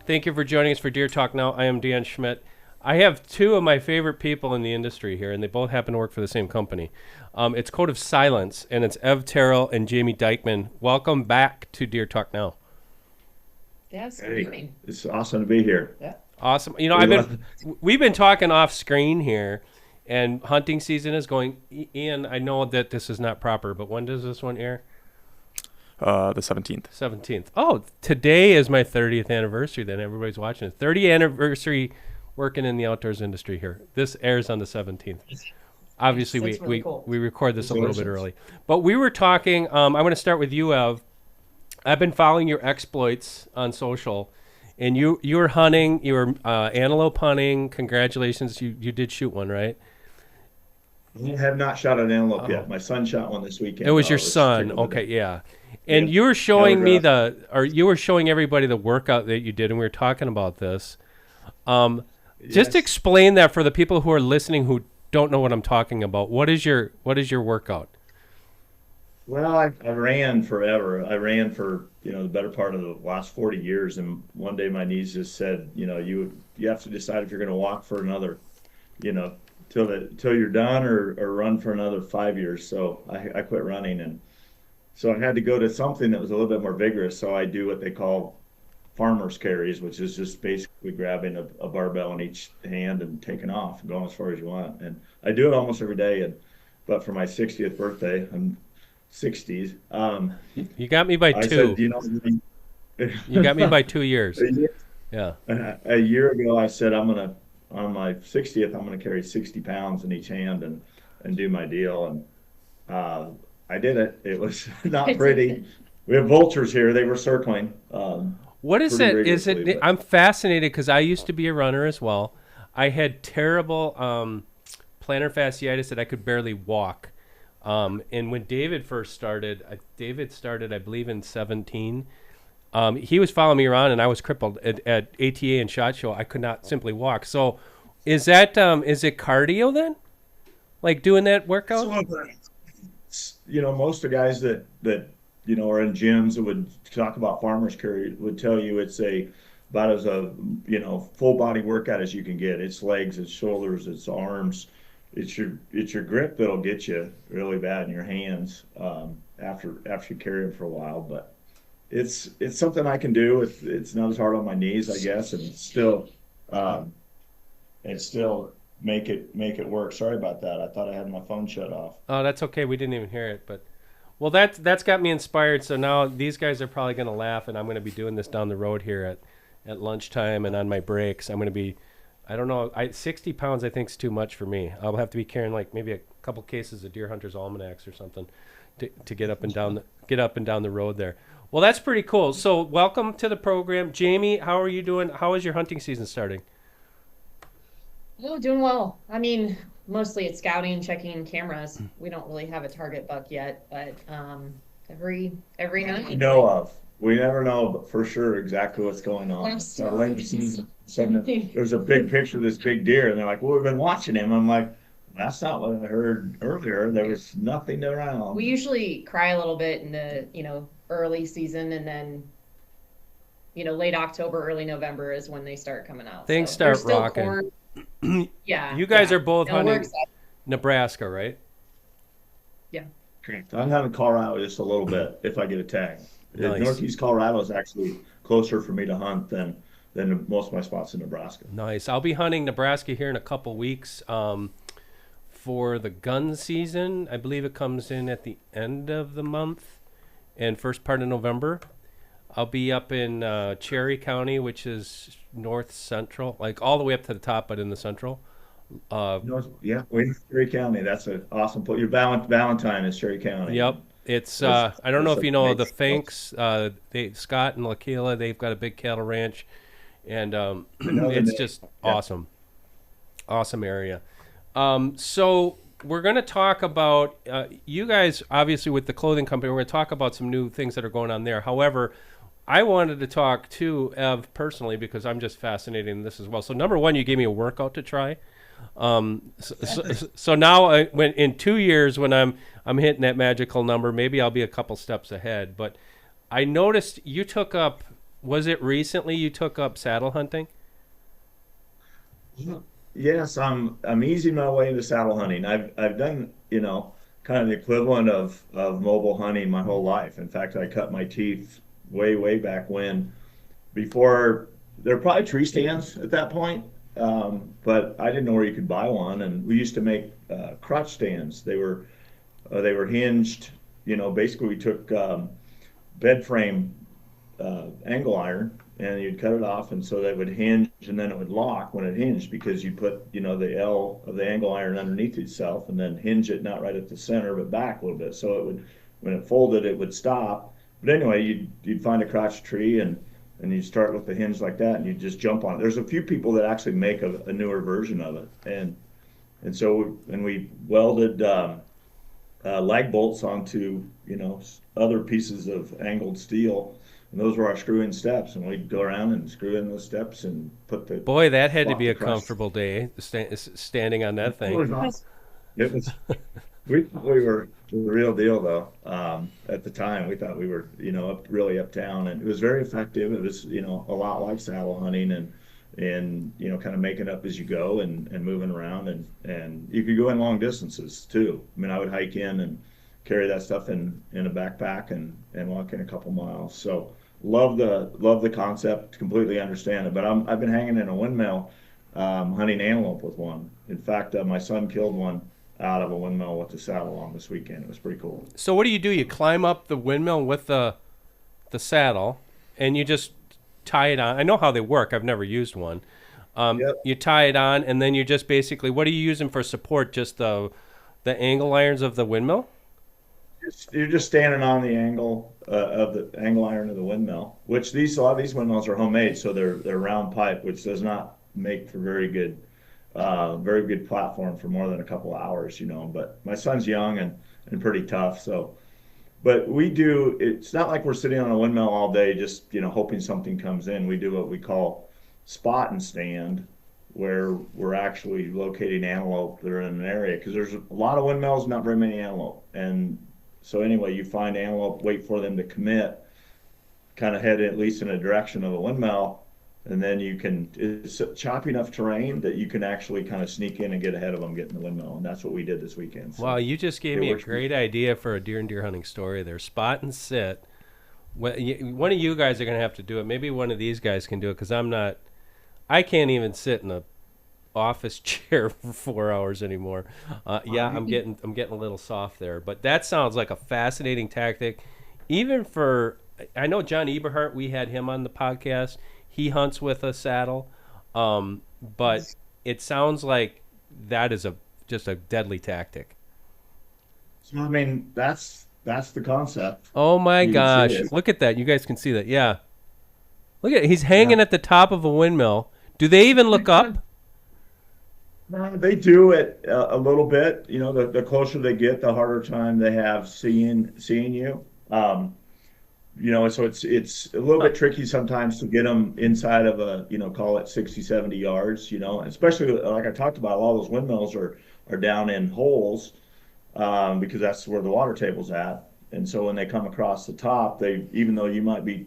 Thank you for joining us for Deer Talk Now. I am Dan Schmidt. I have two of my favorite people in the industry here, and they both happen to work for the same company. It's Code of Silence, and it's Ev Terrell and Jamie Dykeman. Welcome back to Deer Talk Now. Yes, good Hey, evening. it's awesome to be here. Yeah. Awesome. We've been talking off screen here, and hunting season is going. Ian, I know that this is not proper, but when does this one air? The 17th. 17th. Oh, today is my 30th anniversary. Then everybody's watching it. 30th anniversary working in the outdoors industry here. This airs on the 17th. Obviously, That's really cool. we record this a little bit Congratulations. early. But we were talking, I'm going to start with you, Ev. I've been following your exploits on social, and you were hunting, you were antelope hunting. Congratulations, you did shoot one, right? I have not shot an antelope Oh. yet. My son shot one this weekend. It was your Let's son. take a look Okay, at it. yeah. And Yeah. you were showing me Telegraph. you were showing everybody the workout that you did, and we were talking about this. Just Yes. explain that for the people who are listening who don't know what I'm talking about. What is your workout? Well, I ran forever. I ran for, the better part of the last 40 years. And one day my knees just said, you have to decide if you're going to walk for another, till you're done or run for another 5 years. So I quit running. And so I had to go to something that was a little bit more vigorous. So I do what they call farmer's carries, which is just basically grabbing a barbell in each hand and taking off and going as far as you want. And I do it almost every day. But for my 60th birthday, I'm 60s. You got me by I two. said, You got me by 2 years. a year, Yeah. a year ago, I said on my 60th, I'm gonna carry 60 pounds in each hand and do my deal. And I did it. It was not pretty. We have vultures here. They were circling. What is Pretty it? Is it? rigorously, but- I'm fascinated because I used to be a runner as well. I had terrible plantar fasciitis that I could barely walk. And when David first started, David started, I believe, in 17. He was following me around, and I was crippled at ATA and SHOT Show. I could not simply walk. So, is that is it cardio then? Like doing that workout? Most of the guys that are in gyms that would talk about farmers carry would tell you it's about as a full body workout as you can get. It's legs, it's shoulders, it's arms. It's your grip that'll get you really bad in your hands after you carry them for a while. But it's something I can do. It's not as hard on my knees, I guess, and um, still make it work. Sorry about that. I thought I had my phone shut off. Oh, that's okay. We didn't even hear it, but well, that's got me inspired. So now these guys are probably going to laugh, and I'm going to be doing this down the road here at lunchtime and on my breaks. I'm going to be, I don't know, 60 pounds I think is too much for me. I'll have to be carrying like maybe a couple cases of Deer Hunter's Almanacs or something to get up and down the road there. Well, that's pretty cool. So welcome to the program, Jamie. How are you doing? How is your hunting season starting? Oh, doing well. I mean, mostly it's scouting, checking cameras. We don't really have a target buck yet, but every night. We never know, but for sure exactly what's going on. It's our late season. So there's a big picture of this big deer, and they're like, "Well, we've been watching him." I'm like, "That's not what I heard earlier. There was nothing around." We usually cry a little bit in the, early season, and then, late October, early November is when they start coming out. Things So there's start still rocking. corn. Yeah. You guys yeah. are both No, we're hunting excited. Nebraska, right? Yeah. Correct. I'm hunting Colorado just a little bit if I get a tag. Nice. Northeast Colorado is actually closer for me to hunt than most of my spots in Nebraska. Nice. I'll be hunting Nebraska here in a couple weeks for the gun season. I believe it comes in at the end of the month and first part of November. I'll be up in Cherry County, which is north central, like all the way up to the top, but in the central. Cherry County. That's an awesome place. Your Valentine is Cherry County. Yep. It's That's- I don't know that's if a you know the nice Finks. Scott and Lakila, they've got a big cattle ranch, and know the it's name. just Yeah. awesome area. So we're going to talk about you guys, obviously with the clothing company. We're going to talk about some new things that are going on there. However, I wanted to talk to Ev personally because I'm just fascinated in this as well. So number one, you gave me a workout to try. So now, when in 2 years, when I'm hitting that magical number, maybe I'll be a couple steps ahead. But I noticed you took up Was it recently you took up saddle hunting? Yes, I'm easing my way into saddle hunting. I've done, kind of the equivalent of mobile hunting my whole life. In fact, I cut my teeth way back when, before there were probably tree stands at that point. But I didn't know where you could buy one, and we used to make crotch stands. They were hinged. Basically we took bed frame angle iron, and you'd cut it off, and so they would hinge, and then it would lock when it hinged, because you put the L of the angle iron underneath itself, and then hinge it not right at the center but back a little bit, so it would, when it folded, it would stop. But anyway, you'd find a crotch tree, and you start with the hinge like that, and you just jump on it. There's a few people that actually make a newer version of it, and we welded lag bolts onto other pieces of angled steel, and those were our screw-in steps, and we'd go around and screw in those steps and put the Boy, that had to lock be the a crotch. comfortable day, standing on that It thing. was awesome. It was. We thought we were the real deal, though. At the time, we thought we were, really uptown, and it was very effective. It was, a lot like saddle hunting, and kind of making up as you go, and moving around, and you could go in long distances too. I mean, I would hike in and carry that stuff in a backpack, and walk in a couple miles. So love the concept, completely understand it. But I've been hanging in a windmill, hunting antelope with one. In fact, my son killed one out of a windmill with the saddle on this weekend. It was pretty cool. So what do? You climb up the windmill with the saddle, and you just tie it on. I know how they work. I've never used one. Yep. You tie it on, and then you just basically, what are you using for support? Just the angle irons of the windmill? You're just standing on the angle of the angle iron of the windmill, which a lot of these windmills are homemade, so they're round pipe, which does not make for very good platform for more than a couple hours. But my son's young and pretty tough, so. But it's not like we're sitting on a windmill all day just hoping something comes in. We do what we call spot and stand, where we're actually locating antelope that are in an area, because there's a lot of windmills, not very many antelope. And so anyway, you find antelope, wait for them to commit, kind of head at least in a direction of a windmill, and then it's choppy enough terrain that you can actually kind of sneak in and get ahead of them, get in the windmill. And that's what we did this weekend. So Wow, you just gave me a works. great idea for a deer and deer hunting story there. Spot and sit. One of you guys are going to have to do it. Maybe one of these guys can do it, because I can't even sit in a office chair for 4 hours anymore. Yeah, I'm getting a little soft there, but that sounds like a fascinating tactic. Even I know John Eberhardt, we had him on the podcast. He hunts with a saddle, but it sounds like that is just a deadly tactic. So, I mean, that's the concept. Oh my You can gosh! see it. Look at that! You guys can see that. Yeah, look at it. He's hanging at the top of a windmill. Do they even look up? They do it a little bit. The closer they get, the harder time they have seeing you. So it's a little bit tricky sometimes to get them inside of call it 60, 70 yards, especially like I talked about, all those windmills are down in holes, because that's where the water table's at. And so when they come across the top, even though you might be,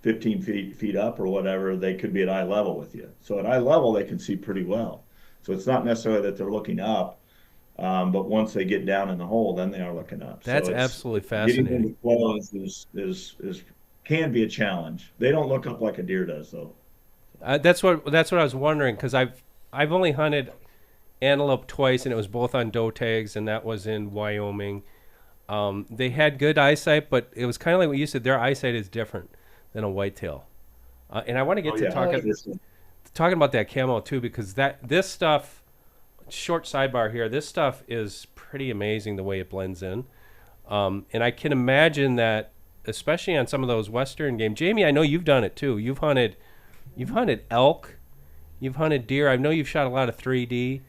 15 feet up or whatever, they could be at eye level with you. So at eye level, they can see pretty well. So it's not necessarily that they're looking up, but once they get down in the hole, then they are looking up. That's So absolutely getting them fascinating. to close can be a challenge. They don't look up like a deer does, though. That's what I was wondering, because I've only hunted antelope twice, and it was both on doe tags, and that was in Wyoming. They had good eyesight, but it was kind of like what you said. Their eyesight is different than a whitetail, and I want to get to talking about that camo too, because this stuff. Short sidebar here. This stuff is pretty amazing the way it blends in, and I can imagine that, especially on some of those western game. Jamie, I know you've done it too. You've hunted elk, you've hunted deer. I know you've shot a lot of 3D.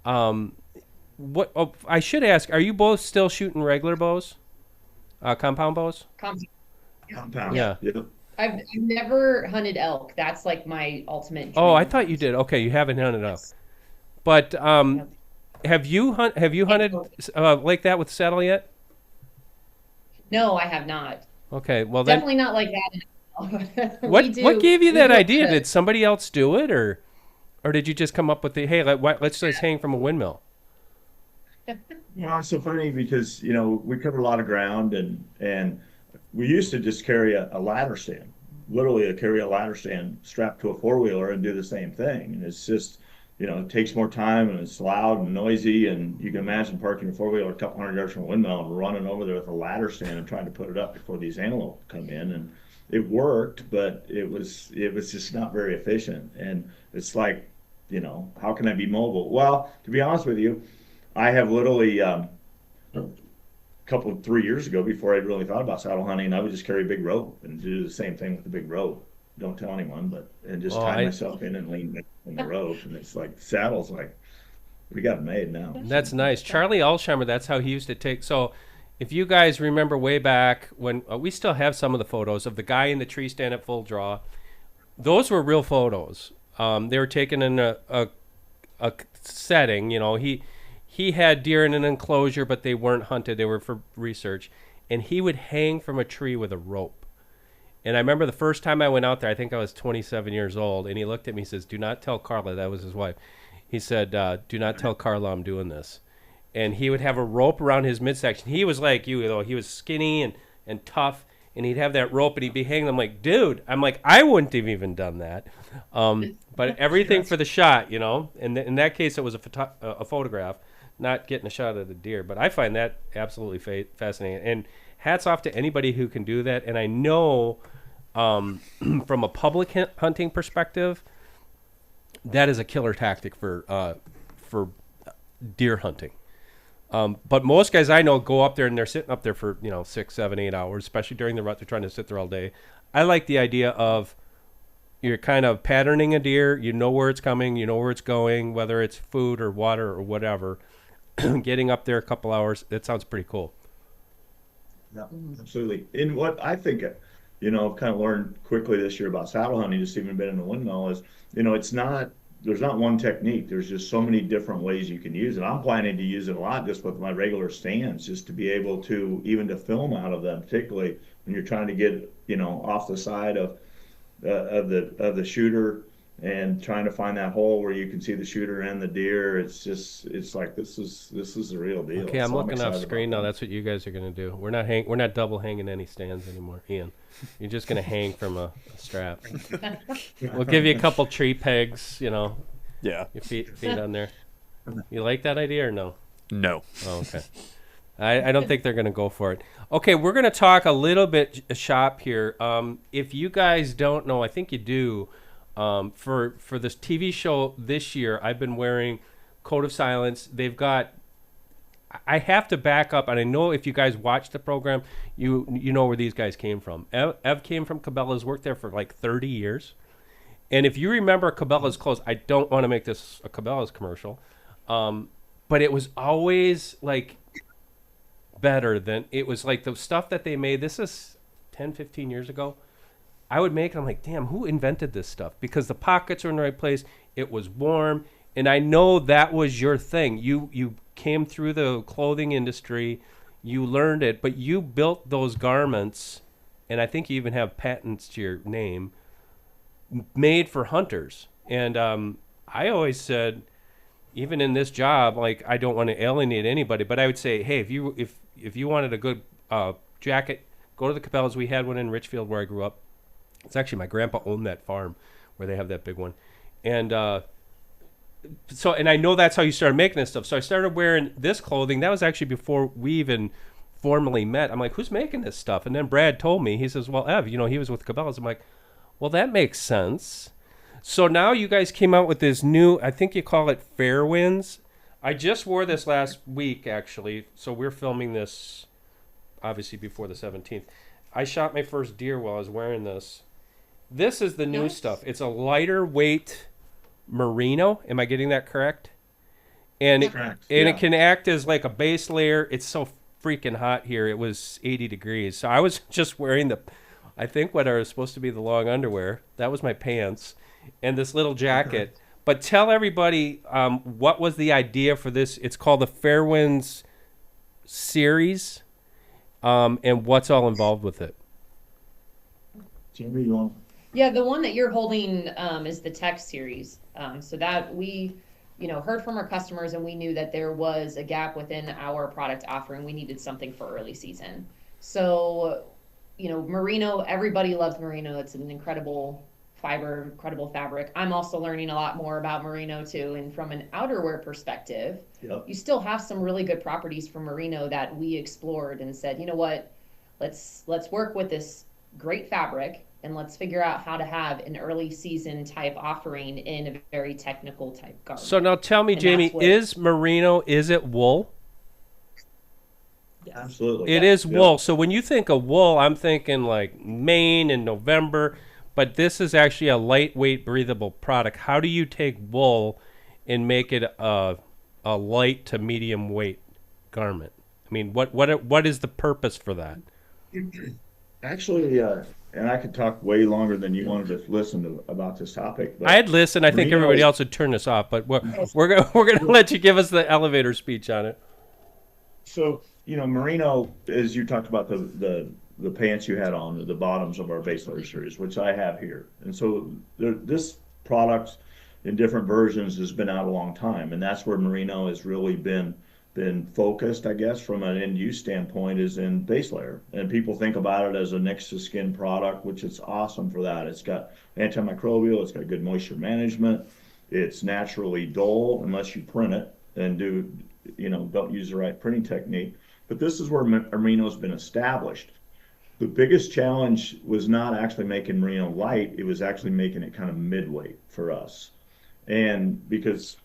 I should ask: are you both still shooting regular bows, compound bows? Compound. Yeah. Yep. I've never hunted elk. That's like my ultimate Oh, I dream. thought you did. Okay, you haven't hunted elk, but have you hunted like that with saddle yet? No, I have not. Okay, well then. Definitely not like that. What gave you we that do idea? it. Did somebody else do it, or did you just come up with the hey, let's just hang from a windmill? Well, it's so funny because, we cover a lot of ground and we used to just carry a ladder stand, literally carry a ladder stand strapped to a four-wheeler and do the same thing. And it's just, it takes more time and it's loud and noisy. And you can imagine parking your four-wheeler a couple hundred yards from a windmill and running over there with a ladder stand and trying to put it up before these antelope come in. And it worked, but it was just not very efficient. And it's like, how can I be mobile? Well, to be honest with you, I have literally a couple 3 years ago, before I really thought about saddle hunting, I would just carry a big rope and do the same thing with the big rope. Don't tell anyone, and just tie myself in and lean back in the rope. And it's like saddles, like we got it made now. That's nice. Charlie Alsheimer, that's how he used to take. So if you guys remember way back when we still have some of the photos of the guy in the tree stand at full draw, those were real photos. They were taken in a setting, he had deer in an enclosure, but they weren't hunted. They were for research. And he would hang from a tree with a rope. And I remember the first time I went out there, I think I was 27 years old, and he looked at me and says, do not tell Carla, that was his wife. He said, do not tell Carla I'm doing this. And he would have a rope around his midsection. He was like you, though. He was skinny and tough, and he'd have that rope, and he'd be hanging. I'm like, dude, I wouldn't have even done that. But everything for the shot, And in that case, it was a photograph, not getting a shot at a deer. But I find that absolutely fascinating. And hats off to anybody who can do that. And I know from a public hunting perspective, that is a killer tactic for deer hunting. But most guys I know go up there and they're sitting up there for 6, 7, 8 hours, especially during the rut. They're trying to sit there all day. I like the idea of you're kind of patterning a deer. You know where it's coming. You know where it's going, whether it's food or water or whatever. Getting up there a couple hours, that sounds pretty cool. Yeah, absolutely. And what I think, kind of learned quickly this year about saddle hunting, just even been in the windmill, is, there's not one technique. There's just so many different ways you can use it. I'm planning to use it a lot just with my regular stands, just to be able to, even to film out of them, particularly when you're trying to get, off the side of the shooter and trying to find that hole where you can see the shooter and the deer. It's like this is the real deal. Okay, I'm looking off screen now. That's what you guys are going to do. We're not double hanging any stands anymore, Ian. You're just going to hang from a strap. We'll give you a couple tree pegs, Yeah. your feet on there. You like that idea or no? No. Oh, okay. I don't think they're going to go for it. Okay, we're going to talk a little bit shop here. If you guys don't know, I think you do. For this TV show this year, I've been wearing Code of Silence. They've got, I have to back up, and I know if you guys watch the program, you know where these guys came from. Ev came from Cabela's, worked there for like 30 years. And if you remember Cabela's clothes, I don't want to make this a Cabela's commercial, but it was always like better than, it was like the stuff that they made. This is 10, 15 years ago. I would make it. I'm like, damn, who invented this stuff? Because the pockets are in the right place. It was warm. And I know that was your thing. You came through the clothing industry. You learned it. But you built those garments, and I think you even have patents to your name, made for hunters. And I always said, even in this job, like, I don't want to alienate anybody, but I would say, hey, if you wanted a good jacket, go to the Cabela's. We had one in Richfield where I grew up. It's actually my grandpa owned that farm where they have that big one. And and I know that's how you started making this stuff. So I started wearing this clothing. That was actually before we even formally met. I'm like, who's making this stuff? And then Brad told me, he says, well, Ev, he was with Cabela's. I'm like, well, that makes sense. So now you guys came out with this new, I think you call it Fairwinds. I just wore this last week, actually. So we're filming this, obviously, before the 17th. I shot my first deer while I was wearing this. This is the new stuff. It's a lighter weight merino. Am I getting that correct? And it can act as like a base layer. It's so freaking hot here. It was 80 degrees. So I was just wearing I think what are supposed to be the long underwear. That was my pants. And this little jacket. But tell everybody what was the idea for this. It's called the Fairwinds series. And what's all involved with it. Jamie, you want? Yeah, the one that you're holding is the Tech series. So that we, heard from our customers and we knew that there was a gap within our product offering. We needed something for early season. So, Merino, everybody loves Merino. It's an incredible fiber, incredible fabric. I'm also learning a lot more about Merino too. And from an outerwear perspective, Yep. you still have some really good properties from Merino that we explored and said, you know what, let's work with this great fabric and let's figure out how to have an early season type offering in a very technical type garment. So now tell me, And Jamie, that's what- is merino, is it wool? Yes. Absolutely. It is Yep. wool. So when you think of wool, I'm thinking like Maine in November, but this is actually a lightweight, breathable product. How do you take wool and make it a light to medium weight garment? I mean, what is the purpose for that? Actually, and I could talk way longer than you wanted to listen to about this topic. But I'd listen. I think Merino everybody is- else would turn this off, but we're gonna let you give us the elevator speech on it. So, Merino, as you talked about the pants you had on, the bottoms of our base layer series, which I have here. And so this product in different versions has been out a long time. And that's where Merino has really been focused, I guess, from an end use standpoint, is in base layer. And people think about it as a next to skin product, which is awesome for that. It's got antimicrobial, it's got good moisture management, it's naturally dull unless you print it and don't use the right printing technique. But this is where Merino's been established. The biggest challenge was not actually making Merino light, it was actually making it kind of midweight for us. And because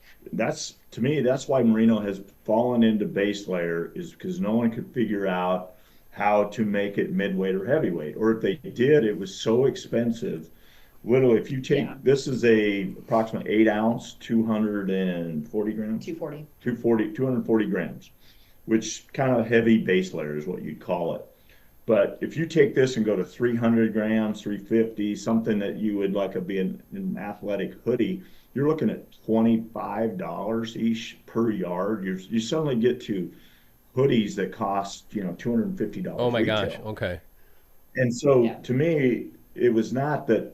to me, that's why Merino has fallen into base layer, is because no one could figure out how to make it midweight or heavyweight. Or if they did, it was so expensive. Literally, if you take, Yeah. this is a approximately 8 ounce, 240 grams, 240. 240 grams, which kind of heavy base layer is what you'd call it. But if you take this and go to 300 grams, 350, something that you would like to be an athletic hoodie, you're looking at $25 each per yard. You suddenly get to hoodies that cost, $250 Oh my retail. gosh. Okay. And so Yeah. to me, it was not that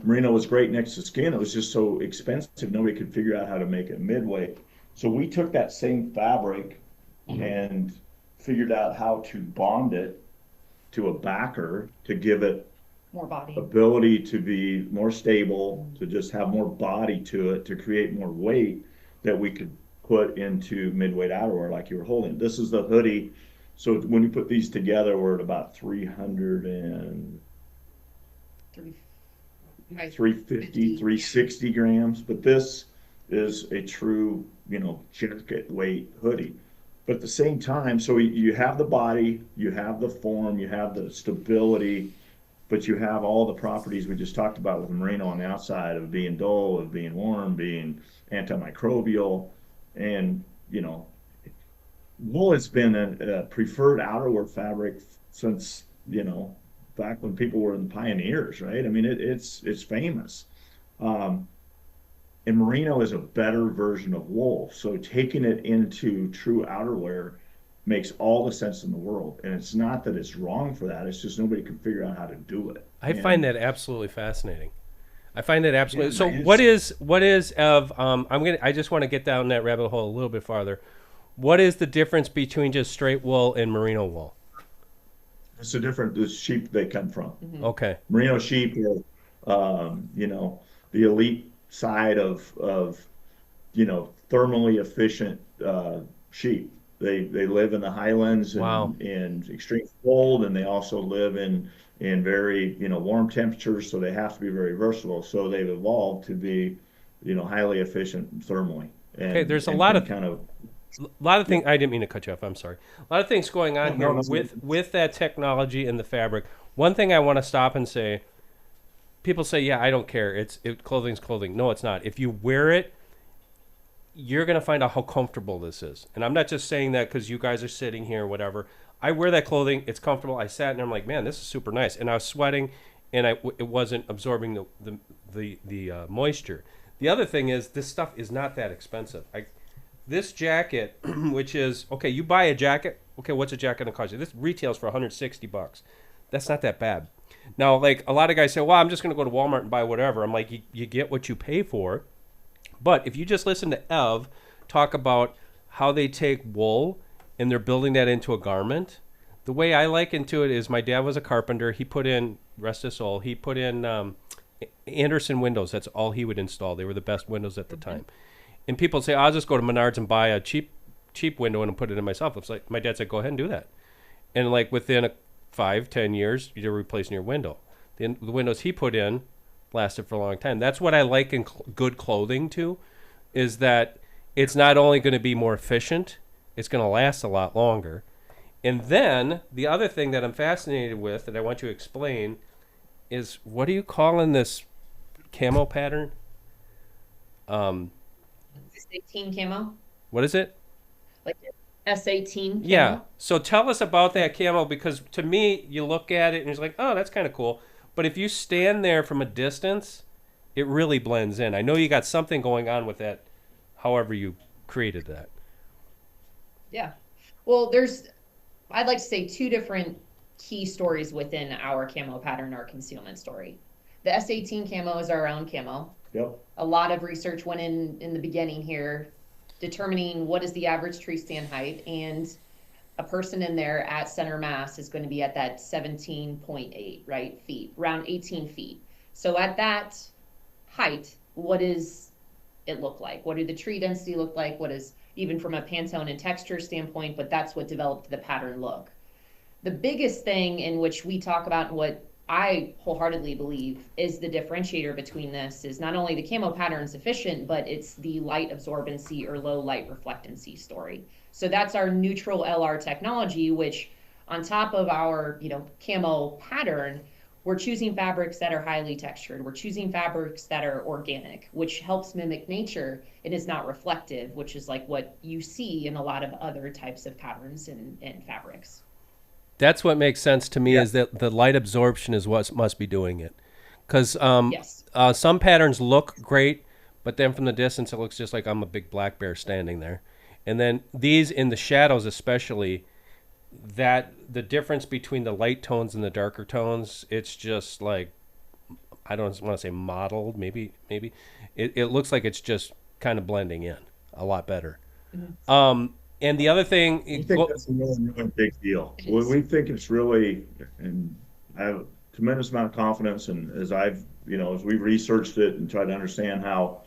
Merino was great next to skin. It was just so expensive. Nobody could figure out how to make it midweight. So we took that same fabric and figured out how to bond it to a backer to give it More body. ability to be more stable, to just have more body to it, to create more weight that we could put into midweight outerwear like you were holding. This is the hoodie. So when you put these together, we're at about 350, 360 grams. But this is a true, jacket weight hoodie. But at the same time, so you have the body, you have the form, you have the stability, but you have all the properties we just talked about with Merino on the outside of being dull, of being warm, being antimicrobial. And, wool has been a preferred outerwear fabric since, back when people were the pioneers, right? I mean, it's famous. And Merino is a better version of wool. So taking it into true outerwear makes all the sense in the world. And it's not that it's wrong for that. It's just nobody can figure out how to do it. I find that absolutely fascinating. I find that absolutely. Yeah, So man, what is of I just want to get down that rabbit hole a little bit farther. What is the difference between just straight wool and merino wool? It's a different, the sheep they come from. Okay. Merino sheep are, the elite side of thermally efficient sheep. They live in the highlands and Wow. in extreme cold, and they also live in very warm temperatures. So they have to be very versatile. So they've evolved to be highly efficient thermally. And, Okay, there's a and lot can of- kind of A lot of things. I didn't mean to cut you off. I'm sorry. A lot of things going on No, here no, with that technology and the fabric. One thing I want to stop and say. People say, "Yeah, I don't care. Clothing's clothing." No, it's not. If you wear it, you're gonna find out how comfortable this is. And I'm not just saying that because you guys are sitting here or whatever. I wear that clothing. It's comfortable. I sat and I'm like, man, this is super nice. And I was sweating, and it wasn't absorbing the moisture. The other thing is this stuff is not that expensive. This jacket, which is okay, you buy a jacket. Okay, what's a jacket gonna cost you? This retails for $160. That's not that bad. Now, like a lot of guys say, well, I'm just going to go to Walmart and buy whatever. I'm like, you get what you pay for. But if you just listen to Ev talk about how they take wool and they're building that into a garment, the way I liken to it is my dad was a carpenter. He put in, rest his soul, he put in Anderson windows. That's all he would install. They were the best windows at the time. And people say, I'll just go to Menards and buy a cheap window and put it in myself. It's like, my dad said, go ahead and do that. And like within 5-10 years, you're replacing your window. The windows he put in lasted for a long time. That's what I like in good clothing too, is that it's not only going to be more efficient, it's going to last a lot longer. And then the other thing that I'm fascinated with that I want you to explain is, what do you call in this camo pattern? S18 camo, What is it? like S18 camo. Yeah. So tell us about that camo, because to me, you look at it and it's like, oh, that's kind of cool. But if you stand there from a distance, it really blends in. I know you got something going on with that, however you created that. Yeah. Well, I'd like to say two different key stories within our camo pattern, our concealment story. The S18 camo is our own camo. Yep. A lot of research went in the beginning here, determining what is the average tree stand height, and a person in there at center mass is going to be at that 17.8, right, feet, around 18 feet. So at that height, what does it look like? What do the tree density look like? What is, even from a Pantone and texture standpoint, but that's what developed the pattern look. The biggest thing in which we talk about, and what I wholeheartedly believe is the differentiator between this, is not only the camo pattern is efficient, but it's the light absorbency or low light reflectancy story. So that's our neutral LR technology, which on top of our, camo pattern, we're choosing fabrics that are highly textured. We're choosing fabrics that are organic, which helps mimic nature. It is not reflective, which is like what you see in a lot of other types of patterns and fabrics. That's what makes sense to me, Yeah. is that the light absorption is what must be doing it. Because Yes. some patterns look great, but then from the distance, it looks just like I'm a big black bear standing there. And then these in the shadows especially, that the difference between the light tones and the darker tones, it's just like, I don't want to say modeled, maybe. It looks like it's just kind of blending in a lot better. Mhm. And the other thing, I think that's a really big deal. We think it's really, and I have a tremendous amount of confidence, and as as we've researched it and tried to understand how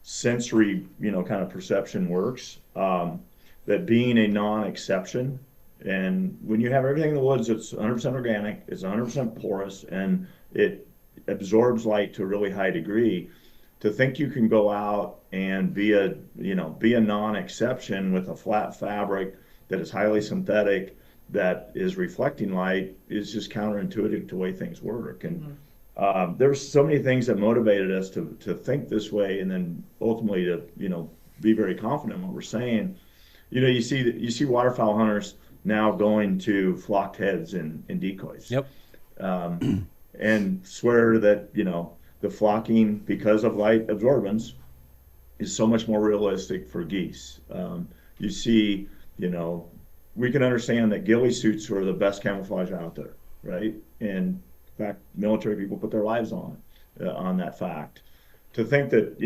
sensory, kind of perception works, that being a non-exception, and when you have everything in the woods, it's 100% organic, it's 100% porous, and it absorbs light to a really high degree. To think you can go out and be a non-exception with a flat fabric that is highly synthetic, that is reflecting light, is just counterintuitive to the way things work. And there's so many things that motivated us to think this way, and then ultimately to be very confident in what we're saying. You see waterfowl hunters now going to flocked heads and decoys. Yep. And swear that the flocking, because of light absorbance, is so much more realistic for geese. You see, we can understand that ghillie suits are the best camouflage out there, right? And in fact, military people put their lives on that fact. To think that,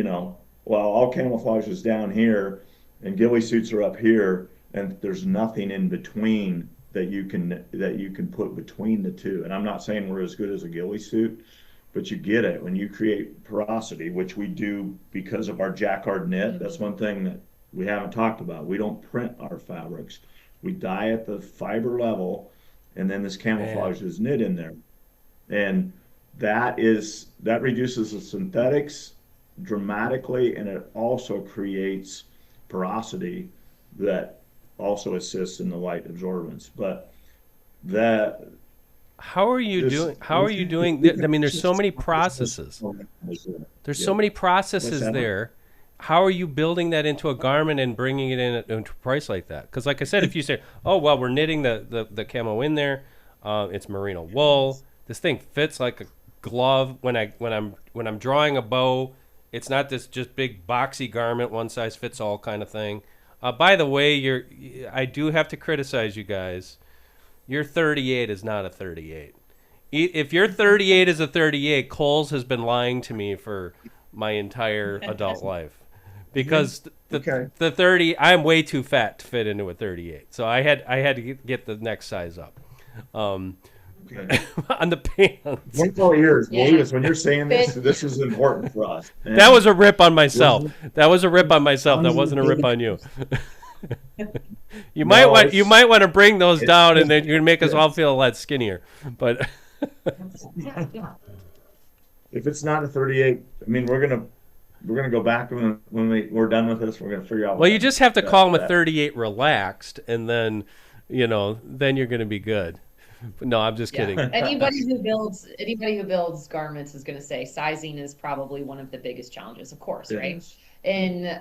all camouflage is down here and ghillie suits are up here, and there's nothing in between that you can put between the two. And I'm not saying we're as good as a ghillie suit, but you get it when you create porosity, which we do because of our jacquard knit. That's one thing that we haven't talked about. We don't print our fabrics. We dye at the fiber level, and then this camouflage is knit in there. And that reduces the synthetics dramatically, and it also creates porosity that also assists in the light absorbance. But how are you doing? I mean, there's so many processes. There's so many processes there. How are you building that into a garment and bringing it into a price like that? Because, like I said, if you say, "Oh, well, we're knitting the camo in there, it's merino wool. This thing fits like a glove." When I'm drawing a bow, it's not this just big boxy garment, one size fits all kind of thing. By the way, I do have to criticize you guys. Your 38 is not a 38. If your 38 is a 38, Kohl's has been lying to me for my entire adult life. Because the 30, I'm way too fat to fit into a 38. So I had to get the next size up. On the pants. One call ears, Yeah. believe us, when you're saying this is important for us. And That was a rip on myself. That was a rip on myself. That wasn't a rip on you. You might want to bring those down, and then you're gonna make us all feel a lot skinnier. But if it's not a 38, I mean, we're gonna go back when we're done with this. We're gonna figure out. well, you just have to call them a 38 relaxed, and then then you're gonna be good. No, I'm just kidding. Anybody who builds garments is going to say sizing is probably one of the biggest challenges, of course, right? Yes. And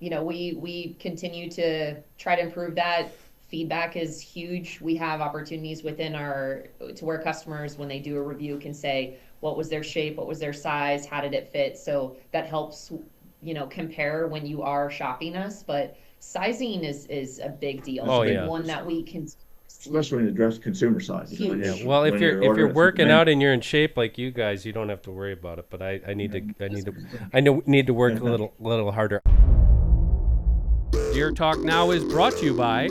we continue to try to improve that. Feedback is huge. We have opportunities within to where customers, when they do a review, can say what was their shape, what was their size, how did it fit. So that helps compare when you are shopping us. But sizing is a big deal. Oh, It's yeah. one that we can. Especially when you address consumer side. Huge. Yeah, well, if you're working out and you're in shape like you guys, you don't have to worry about it. But I need to work a little harder. Deer Talk Now is brought to you by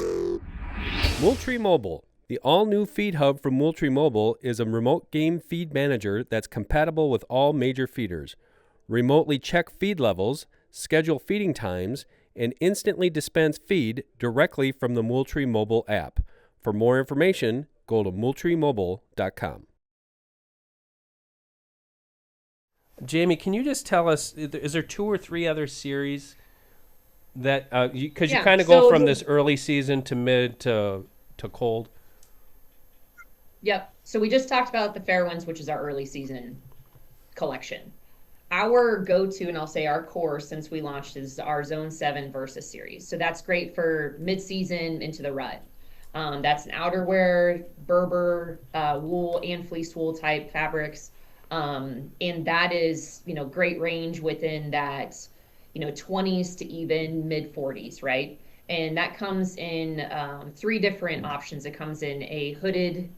Moultrie Mobile. The all-new feed hub from Moultrie Mobile is a remote game feed manager that's compatible with all major feeders. Remotely check feed levels, schedule feeding times, and instantly dispense feed directly from the Moultrie Mobile app. For more information, go to moultriemobile.com. Jamie, can you just tell us, is there 2 or 3 other series that, because you kind of go from this early season to mid to cold? Yep. So we just talked about the Fairwinds, which is our early season collection. Our go-to, and I'll say our core since we launched, is our Zone 7 Versa series. So that's great for mid-season into the rut. That's an outerwear, Berber, wool and fleece wool type fabrics. And that is, great range within that, 20s to even mid 40s, right? And that comes in 3 different options. It comes in a hooded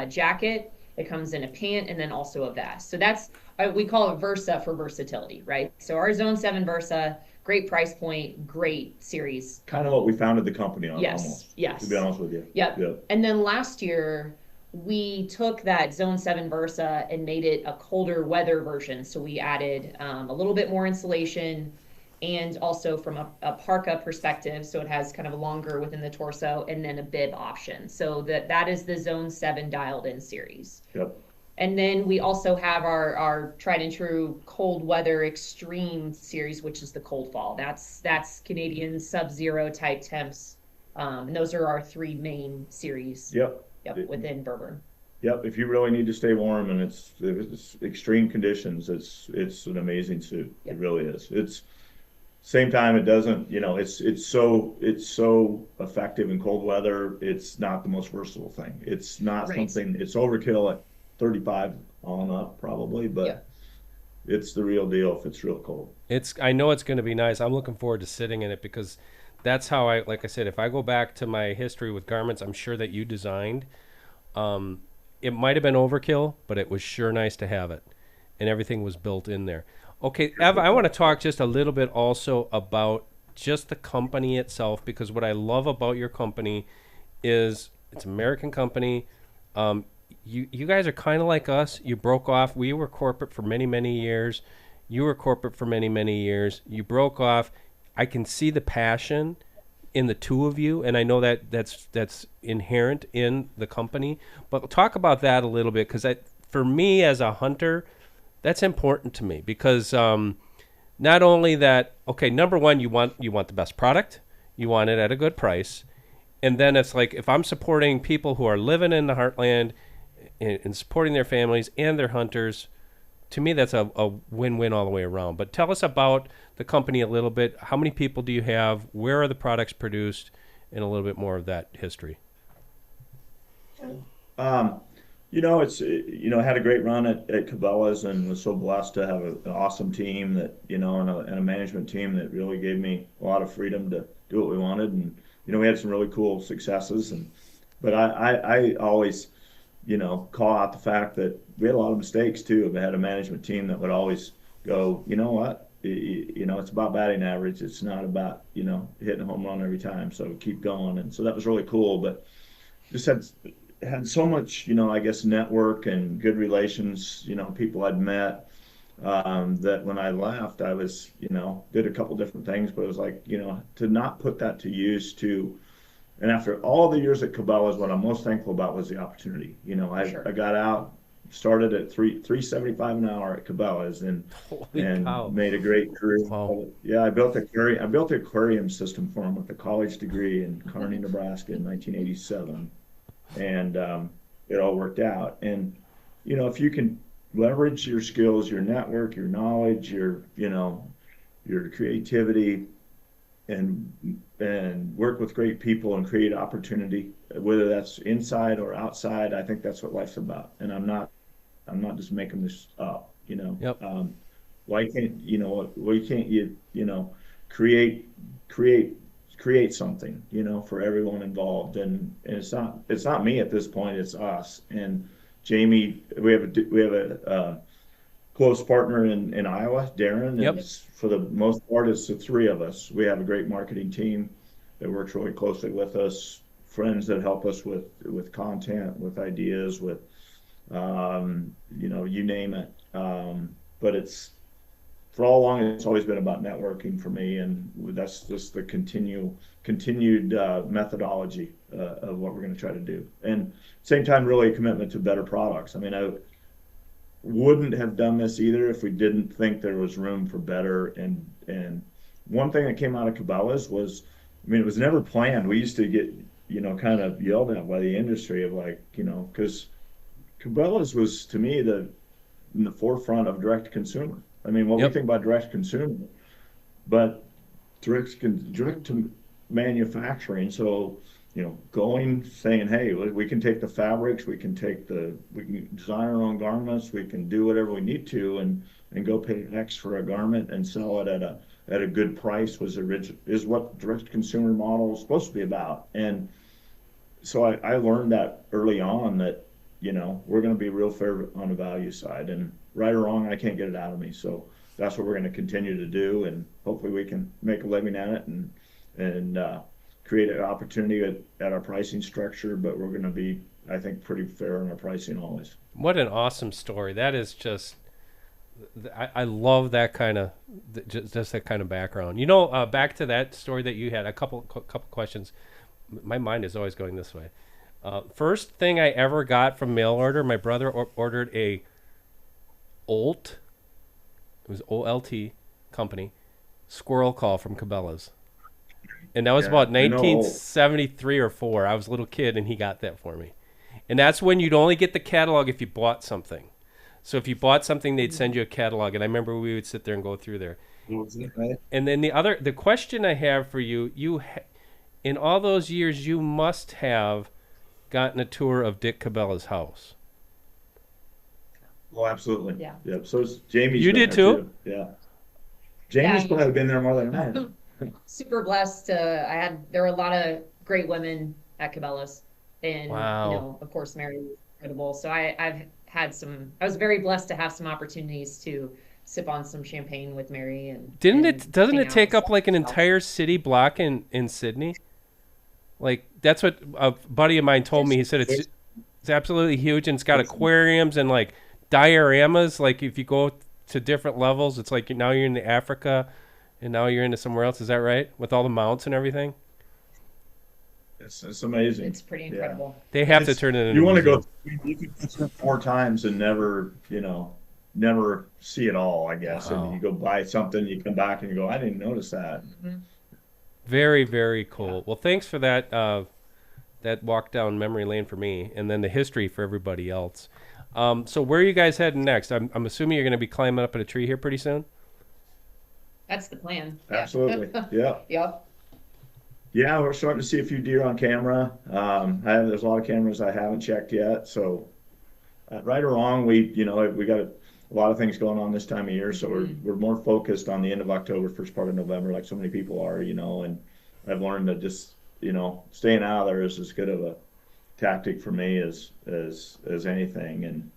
jacket, it comes in a pant, and then also a vest. So that's, we call it Versa for versatility, right? So our Zone 7 Versa, great price point, great series. Kind of what we founded the company on. Yes, almost, yes. To be honest with you. Yep. And then last year, we took that Zone 7 Versa and made it a colder weather version. So we added a little bit more insulation, and also from a parka perspective, so it has kind of a longer within the torso, and then a bib option. So that is the Zone 7 dialed in series. Yep. And then we also have our tried and true cold weather extreme series, which is the cold fall. That's Canadian sub-zero type temps. And those are our 3 main series. Yep. Within Berber. Yep. If you really need to stay warm and it's extreme conditions, it's an amazing suit. Yep. It really is. It's same time, it doesn't, it's so effective in cold weather. It's not the most versatile thing. It's not something, it's overkill at 35 on up probably, but it's the real deal if it's real cold. I know it's going to be nice. I'm looking forward to sitting in it because that's how like I said, if I go back to my history with garments, I'm sure that you designed, it might have been overkill, but it was sure nice to have it, and everything was built in there. Okay, Ev, I want to talk just a little bit also about just the company itself, because what I love about your company is it's an American company. You guys are kind of like us. You broke off. We were corporate for many, many years. You were corporate for many, many years. You broke off. I can see the passion in the two of you, and I know that that's inherent in the company. But talk about that a little bit, because for me as a hunter, that's important to me, because not only that, okay, number one, you want the best product, you want it at a good price, and then it's like if I'm supporting people who are living in the heartland and supporting their families and their hunters, to me that's a win-win all the way around. But tell us about the company a little bit. How many people do you have? Where are the products produced? And a little bit more of that history. It's I had a great run at Cabela's and was so blessed to have an awesome team that and a management team that really gave me a lot of freedom to do what we wanted, and we had some really cool successes, but I always call out the fact that we had a lot of mistakes too. We had a management team that would always go, you know what, it's about batting average. It's not about, hitting a home run every time. So keep going. And so that was really cool, but just had so much, I guess, network and good relations, people I'd met, that when I left, I was, did a couple different things, but it was like, to not put that to use and after all the years at Cabela's, what I'm most thankful about was the opportunity. Sure. I got out, started at 375 an hour at Cabela's and Holy cow. made a great career. Wow. Yeah, I built the aquarium system for him with a college degree in Kearney, Nebraska in 1987. And it all worked out. And if you can leverage your skills, your network, your knowledge, your creativity, and work with great people and create opportunity, whether that's inside or outside, I think that's what life's about. And I'm not just making this up. Yep. Why can't you create create something, for everyone involved. And it's not me at this point, it's us. And Jamie, we have a close partner in Iowa, Darren. Yep. And for the most part, it's the three of us. We have a great marketing team that works really closely with us, friends that help us with content, with ideas, with you name it. But for all along, it's always been about networking for me, and that's just the continued methodology of what we're going to try to do. And same time, really a commitment to better products. I mean, I wouldn't have done this either if we didn't think there was room for better. And one thing that came out of Cabela's was, it was never planned. We used to get, kind of yelled at by the industry of like, because Cabela's was, to me, in the forefront of direct to consumer. I mean, what we think about direct to consumer, but direct to manufacturing. So, saying, hey, we can take the fabrics, we can design our own garments, we can do whatever we need to, and go pay X for a garment and sell it at a good price is what direct to consumer model is supposed to be about. And so I learned that early on that, we're going to be real fair on the value side, and right or wrong, I can't get it out of me. So that's what we're going to continue to do, and hopefully we can make a living at it and create an opportunity at our pricing structure. But we're going to be, I think, pretty fair in our pricing always. What an awesome story. That is just, I love that kind of, just that kind of background. Back to that story that you had, a couple questions. My mind is always going this way. First thing I ever got from mail order, my brother ordered a Olt, it was OLT company, squirrel call from Cabela's. And that was about 1973 or 4. I was a little kid and he got that for me. And that's when you'd only get the catalog if you bought something. So if you bought something, they'd send you a catalog. And I remember we would sit there and go through there. Right. And then the question I have for you, in all those years, you must have gotten a tour of Dick Cabela's house. Oh, absolutely. Yeah. Yep. So Jamie's You been did there too? Yeah. Jamie's probably been there more than I have. Super blessed. There were a lot of great women at Cabela's, and Wow. of course, Mary was incredible. So I was very blessed to have some opportunities to sip on some champagne with Mary. And Doesn't hang it out take and up like an stuff. entire city block in Sydney? Like, that's what a buddy of mine told me. He said it's absolutely huge, and it's got aquariums and like dioramas. Like, if you go to different levels, it's like now you're in Africa and now you're into somewhere else. Is that right? With all the mounts and everything? It's amazing. It's pretty incredible. They have to turn it into You want to museum. go, you could go 4 times and never see it all, I guess. Wow. And you go buy something, you come back and you go, I didn't notice that. Mm-hmm. Very, very cool. Well, thanks for that that walk down memory lane for me, and then the history for everybody else. So where are you guys heading next? I'm assuming you're going to be climbing up in a tree here pretty soon? That's the plan. Absolutely. Yeah. Yep. Yeah, we're starting to see a few deer on camera. There's a lot of cameras I haven't checked yet. So right or wrong, we got a lot of things going on this time of year. So we're more focused on the end of October, first part of November, like so many people are, and I've learned that just, staying out of there is as good of tactic for me as anything. And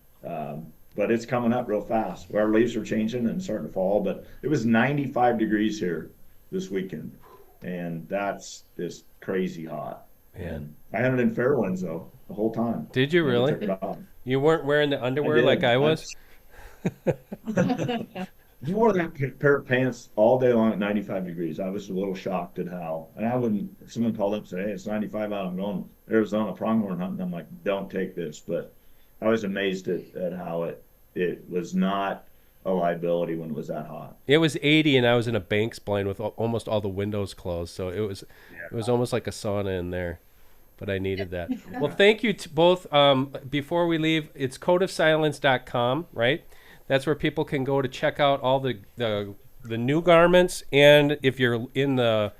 but it's coming up real fast. Our leaves are changing and starting to fall. But it was 95 degrees here this weekend, and that's just crazy hot. Man. And I had it in Fairwinds though the whole time. Did you Never really? took it off. You weren't wearing the underwear like I was? You wore that pair of pants all day long at 95 degrees. I was a little shocked at how, and I wouldn't, if someone called up and said, hey, it's 95 out, I'm going Arizona pronghorn hunting. I'm like, don't take this. But I was amazed at how it was not a liability when it was that hot. It was 80 and I was in a Banks blind with almost all the windows closed. So it was almost like a sauna in there. But I needed that. Well, thank you to both. Before we leave, it's coatofsilence.com, right? That's where people can go to check out all the new garments. And if you're in the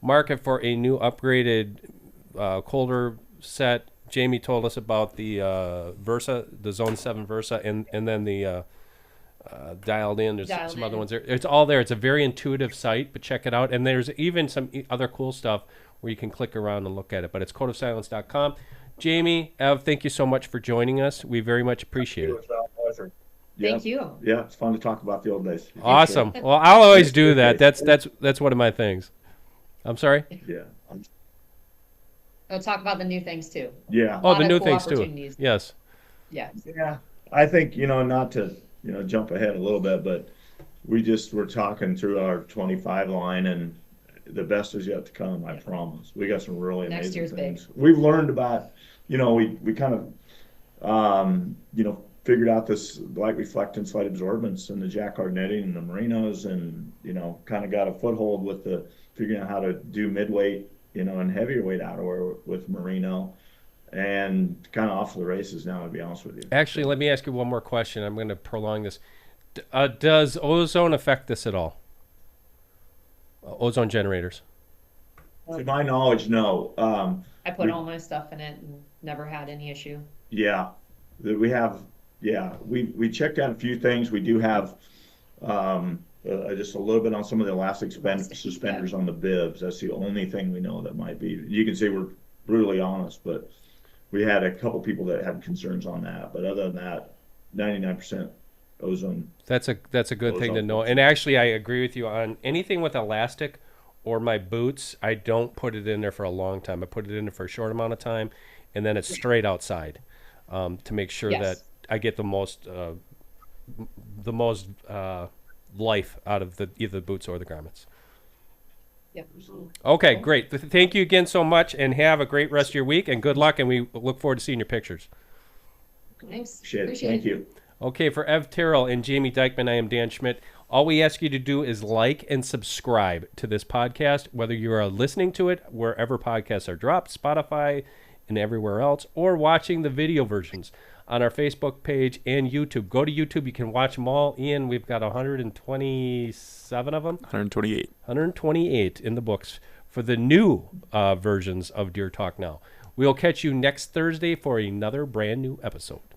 market for a new upgraded colder set, Jamie told us about the Versa, the Zone 7 Versa, and then the Dialed In. There's some other ones there. It's all there. It's a very intuitive site, but check it out. And there's even some other cool stuff where you can click around and look at it. But it's coatofsilence.com. Jamie, Ev, thank you so much for joining us. We very much appreciate it. Pleasure. Thank you. Yeah, it's fun to talk about the old days. Awesome. Well, I'll always do that. That's one of my things. I'm sorry? Yeah. We'll talk about the new things too. Yeah. Oh, Lot the of new cool things too. opportunities. Yes. Yeah. Yeah. I think, not to, jump ahead a little bit, but we're talking through our 25 line, and the best is yet to come, I promise. We got some really Next amazing year's things. big. We've learned about, we kind of, figured out this light reflectance, light absorbance, and the jacquard netting and the merinos, and, kind of got a foothold with the figuring out how to do midweight, and heavier weight outerwear with merino, and kind of off to the races now, to be honest with you. Actually, let me ask you one more question. I'm going to prolong this. Does ozone affect this at all? Ozone generators? To my knowledge, no. I put all my stuff in it and never had any issue. Yeah, we have. Yeah, we checked out a few things. We do have just a little bit on some of the elastic suspenders on the bibs. That's the only thing we know that might be. You can say we're brutally honest, but we had a couple people that had concerns on that. But other than that, 99% ozone. That's a good thing to know. And actually, I agree with you on anything with elastic or my boots. I don't put it in there for a long time. I put it in there for a short amount of time, and then it's straight outside to make sure that I get the most life out of either the boots or the garments. Yep. Okay, great. Thank you again so much, and have a great rest of your week, and good luck, and we look forward to seeing your pictures. Thanks. Appreciate it. Thank you. Okay, for Ev Terrell and Jamie Dykman, I am Dan Schmidt. All we ask you to do is like and subscribe to this podcast, whether you are listening to it wherever podcasts are dropped, Spotify and everywhere else, or watching the video versions on our Facebook page and YouTube. Go to YouTube. You can watch them all. Ian, we've got 127 of them? 128. 128 in the books for the new versions of Deer Talk Now. We'll catch you next Thursday for another brand new episode.